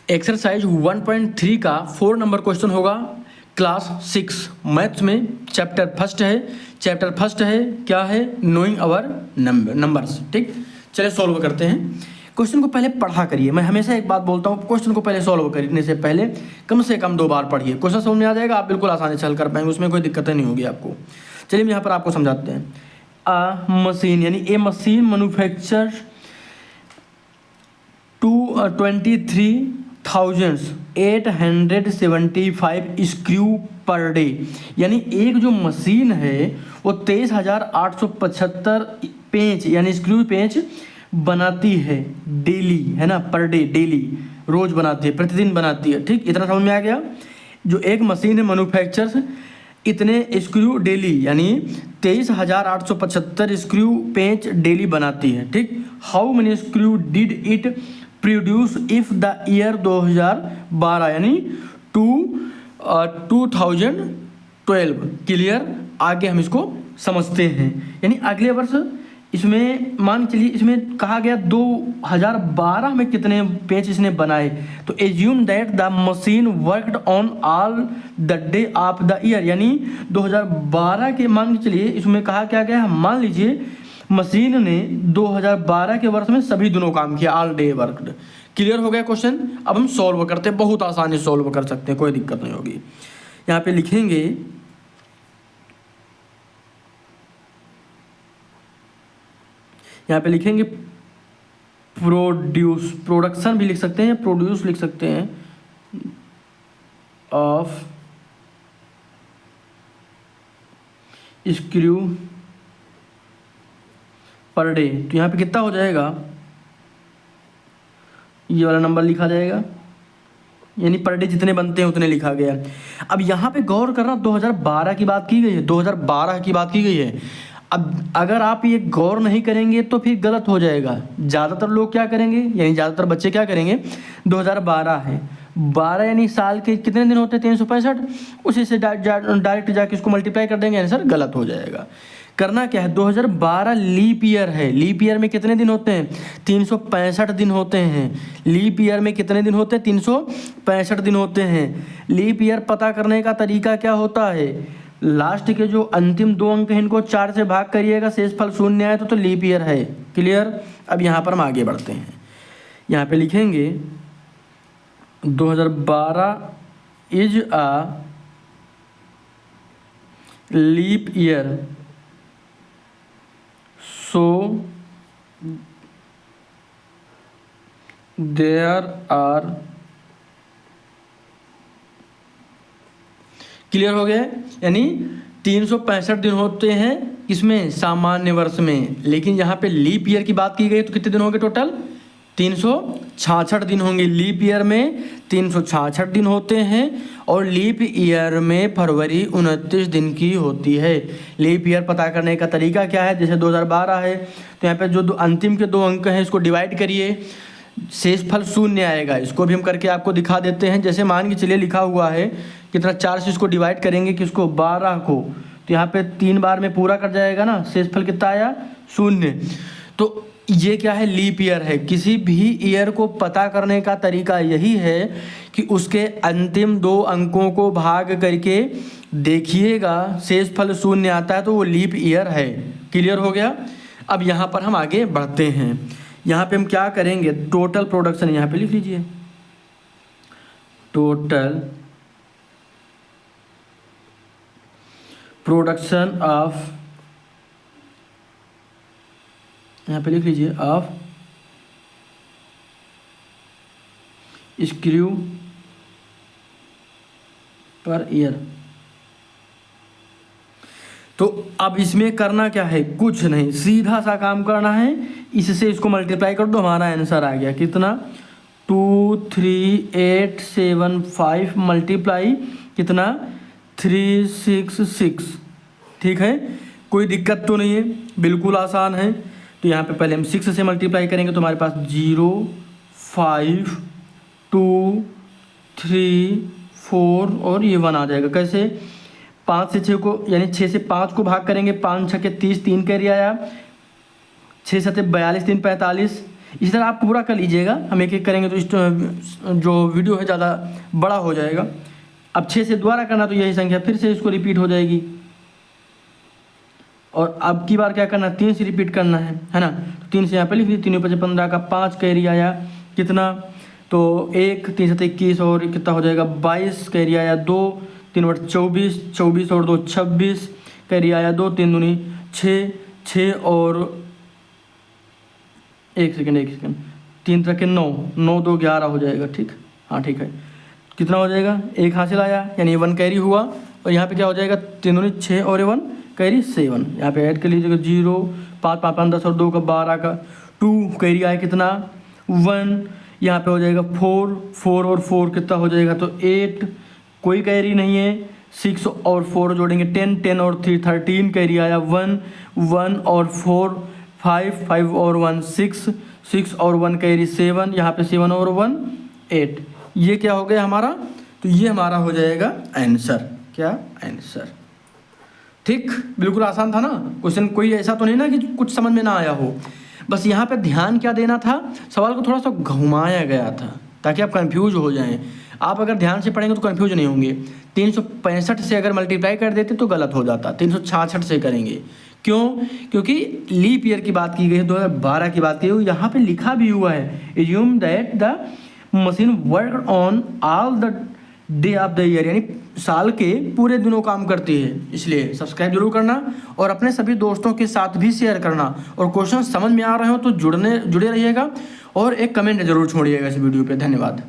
Exercise 1.3 का 4 number question होगा class 6 maths में। चैप्टर फर्स्ट है क्या है, नोइंग आवर नंबर्स। ठीक, चलिए सॉल्व करते हैं। क्वेश्चन को पहले पढ़ा करिए। मैं हमेशा एक बात बोलता हूँ, क्वेश्चन को पहले सॉल्व करने से पहले कम से कम 2 बार पढ़िए। क्वेश्चन समझ में आ जाएगा, आप बिल्कुल आसानी से हल कर पाएंगे, उसमें कोई दिक्कतें नहीं होगी आपको। चलिए यहाँ पर आपको समझाते हैं। अ मशीन यानी a machine manufacture 23,875 screw per day. यानी एक जो मशीन है वो 23,875 पेंच यानी स्क्रू पेंच बनाती है डेली, है ना, पर डे, डेली, रोज बनाती है, प्रतिदिन बनाती है। ठीक, इतना समझ में आ गया। जो एक मशीन है मैन्युफैक्चर्स इतने स्क्रू डेली यानी 23,875 स्क्रू पेंच डेली बनाती है। ठीक, how many screw did it produce if the year 2012 यानी 2012। क्लियर, आगे हम इसको समझते हैं। यानी अगले वर्ष इसमें मान चलिए इसमें कहा गया 2012 में कितने पेंच इसने बनाए, तो assume that the machine worked on all the day of the year. यानी 2012 के मान के चलिए इसमें कहा क्या गया, मान लीजिए मशीन ने 2012 के वर्ष में सभी दिनों काम किया, ऑल डे वर्कड। क्लियर हो गया क्वेश्चन। अब हम सॉल्व करते हैं, बहुत आसानी से सॉल्व कर सकते हैं, कोई दिक्कत नहीं होगी। यहाँ पे लिखेंगे प्रोडक्शन भी लिख सकते हैं, प्रोड्यूस लिख सकते हैं ऑफ स्क्रू पर डे। तो यहाँ पे कितना हो जाएगा, ये वाला नंबर लिखा जाएगा, यानी पर डे जितने बनते हैं उतने लिखा गया। अब यहाँ पे गौर करना, 2012 की बात की गई है, 2012 की बात की गई है। अब अगर आप ये गौर नहीं करेंगे तो फिर गलत हो जाएगा। ज़्यादातर लोग क्या करेंगे, यानी ज़्यादातर बच्चे क्या करेंगे, 2012 है, 12 यानी साल के कितने दिन होते हैं, 365, उसी से डायरेक्ट जाके इसको मल्टीप्लाई कर देंगे, आंसर गलत हो जाएगा। करना क्या है, 2012 लीप ईयर है। लीप ईयर में कितने दिन होते हैं, 365 दिन होते हैं। लीप ईयर में कितने दिन होते हैं, 365 दिन होते हैं। लीप ईयर पता करने का तरीका क्या होता है, लास्ट के जो अंतिम 2 अंक हैं इनको 4 से भाग करिएगा, शेषफल 0 आए तो लीप ईयर है। क्लियर। अब यहाँ पर हम आगे बढ़ते हैं। यहाँ पे लिखेंगे 2012 is a leap year, so there are, clear हो गया। यानी 365 दिन होते हैं किसमें, सामान्य वर्ष में, लेकिन यहाँ पे लीप ईयर की बात की गई तो कितने दिन होंगे टोटल, 366 दिन होंगे। लीप ईयर में 366 दिन होते हैं और लीप ईयर में फरवरी 29 दिन की होती है। लीप ईयर पता करने का तरीका क्या है, जैसे 2012 है तो यहाँ पे जो अंतिम के 2 अंक हैं इसको डिवाइड करिए, शेषफल 0 आएगा। इसको भी हम करके आपको दिखा देते हैं। जैसे मान के चलिए लिखा हुआ है कितना, 4 से इसको डिवाइड करेंगे किसको, 12 को, तो यहाँ पे 3 बार में पूरा कर जाएगा ना, शेषफल कितना आया, 0। तो ये क्या है, लीप ईयर है। किसी भी ईयर को पता करने का तरीका यही है कि उसके अंतिम 2 अंकों को भाग करके देखिएगा, शेषफल 0 आता है तो वो लीप ईयर है। क्लियर हो गया। अब यहाँ पर हम आगे बढ़ते हैं। यहाँ पे हम क्या करेंगे, टोटल प्रोडक्शन यहाँ पे लिख लीजिए, टोटल प्रोडक्शन ऑफ, यहाँ पे लिख लीजिए ऑफ स्क्रू पर ईयर। तो अब इसमें करना क्या है, कुछ नहीं, सीधा सा काम करना है, इससे इसको मल्टीप्लाई कर दो, हमारा आंसर आ गया कितना, 23875 मल्टीप्लाई कितना, 366। ठीक है, कोई दिक्कत तो नहीं है, बिल्कुल आसान है। तो यहाँ पे पहले हम 6 से मल्टीप्लाई करेंगे तो हमारे पास 0 5 2 3 4 और ये 1 आ जाएगा। कैसे, 5 से 6 को, यानी 6 से 5 को भाग करेंगे, 5 6 के 30, 3 कैरी आया, 6 7 42, 3 45, इसी तरह आप पूरा कर लीजिएगा, हम एक एक करेंगे तो इस जो वीडियो है ज़्यादा बड़ा हो जाएगा। अब 6 से दोबारा करना तो यही संख्या फिर से इसको रिपीट हो जाएगी, और अब की बार क्या करना, 3 से रिपीट करना है ना। तो 3 से यहाँ पे लिख दी, 3 × 15 का 5 कैरी आया कितना, तो 1, 3 × 21 और कितना हो जाएगा 22 कैरी आया 2, 3 × 24, 24 और 2 26 कैरी आया 2, 3 दूनी 6, 6 और 1 सेकेंड 3 × 9, 9 2 11 हो जाएगा। ठीक, हाँ ठीक है, कितना हो जाएगा 1 हासिल आया, यानी 1 कैरी हुआ। और यहाँ पे क्या हो जाएगा 3 दूनी 6 और 1 कैरी 7, यहाँ पे ऐड कर लीजिएगा 0, 5 5 5 10 और 2 का 12 का 2 कैरी आया कितना 1, यहाँ पे हो जाएगा 4, 4 और 4 कितना हो जाएगा तो 8, कोई कैरी नहीं है। 6 और 4 जोड़ेंगे 10, 10 और 3 13 कैरी आया 1, 1 और 4 5, 5 और 1 6, 6 और 1 कैरी 7, यहाँ पे 7 और 1 8। ये क्या हो गया हमारा, तो ये हमारा हो जाएगा आंसर, क्या आंसर। ठीक, बिल्कुल आसान था ना क्वेश्चन, कोई ऐसा तो नहीं ना कि कुछ समझ में ना आया हो। बस यहाँ पे ध्यान क्या देना था, सवाल को थोड़ा सा घुमाया गया था ताकि आप कंफ्यूज हो जाएं। आप अगर ध्यान से पढ़ेंगे तो कंफ्यूज नहीं होंगे। 365 से अगर मल्टीप्लाई कर देते तो गलत हो जाता, 366 से करेंगे। क्यों? क्योंकि लीप ईयर की बात की गई है, 2012 की बात की गई, यहाँ पे लिखा भी हुआ है assume that the machine work on all the day of the year, यानी साल के पूरे दिनों काम करती है। इसलिए सब्सक्राइब जरूर करना और अपने सभी दोस्तों के साथ भी शेयर करना। और क्वेश्चन समझ में आ रहे हो तो जुड़े रहिएगा और एक कमेंट जरूर छोड़िएगा इस वीडियो पे। धन्यवाद।